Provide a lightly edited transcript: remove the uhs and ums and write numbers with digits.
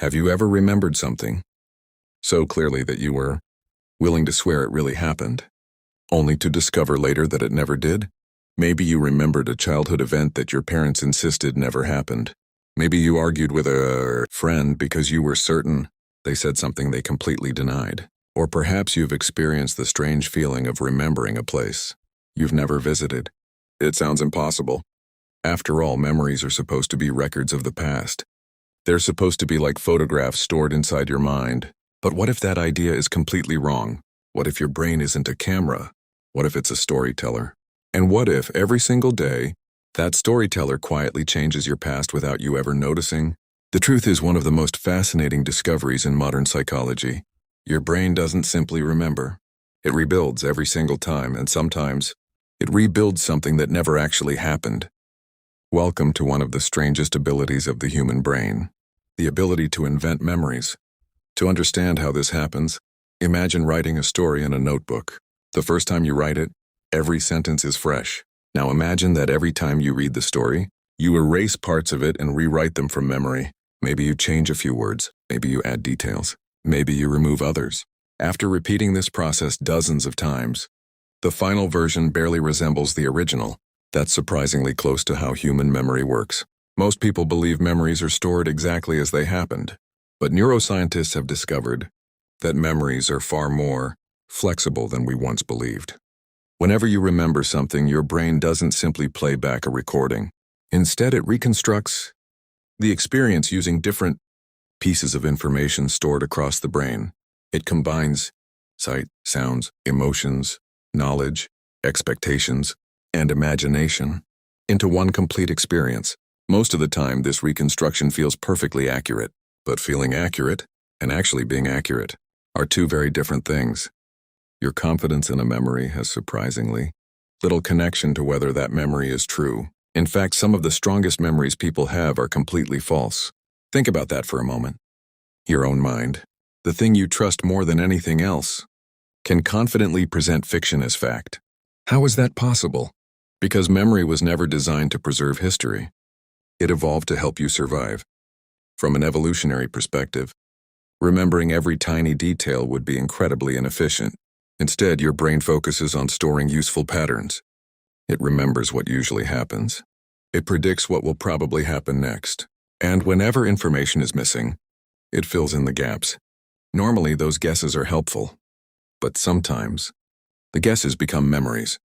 Have you ever remembered something so clearly that you were willing to swear it really happened, only to discover later that it never did? Maybe you remembered a childhood event that your parents insisted never happened. Maybe you argued with a friend because you were certain they said something they completely denied. Or perhaps you've experienced the strange feeling of remembering a place you've never visited. It sounds impossible. After all, memories are supposed to be records of the past. They're supposed to be like photographs stored inside your mind. But what if that idea is completely wrong? What if your brain isn't a camera? What if it's a storyteller? And what if every single day, that storyteller quietly changes your past without you ever noticing? The truth is one of the most fascinating discoveries in modern psychology. Your brain doesn't simply remember. It rebuilds every single time, and sometimes it rebuilds something that never actually happened. Welcome to one of the strangest abilities of the human brain, the ability to invent memories. To understand how this happens, imagine writing a story in a notebook. The first time you write it, every sentence is fresh. Now imagine that every time you read the story, you erase parts of it and rewrite them from memory. Maybe you change a few words, maybe you add details, maybe you remove others. After repeating this process dozens of times, the final version barely resembles the original. That's surprisingly close to how human memory works. Most people believe memories are stored exactly as they happened, but neuroscientists have discovered that memories are far more flexible than we once believed. Whenever you remember something, your brain doesn't simply play back a recording. Instead, it reconstructs the experience using different pieces of information stored across the brain. It combines sight, sounds, emotions, knowledge, expectations, and imagination into one complete experience. Most of the time, this reconstruction feels perfectly accurate, but feeling accurate and actually being accurate are two very different things. Your confidence in a memory has surprisingly little connection to whether that memory is true. In fact, some of the strongest memories people have are completely false. Think about that for a moment. Your own mind, the thing you trust more than anything else, can confidently present fiction as fact. How is that possible? Because memory was never designed to preserve history. It evolved to help you survive. From an evolutionary perspective, remembering every tiny detail would be incredibly inefficient. Instead, your brain focuses on storing useful patterns. It remembers what usually happens. It predicts what will probably happen next. And whenever information is missing, it fills in the gaps. Normally, those guesses are helpful. But sometimes, the guesses become memories.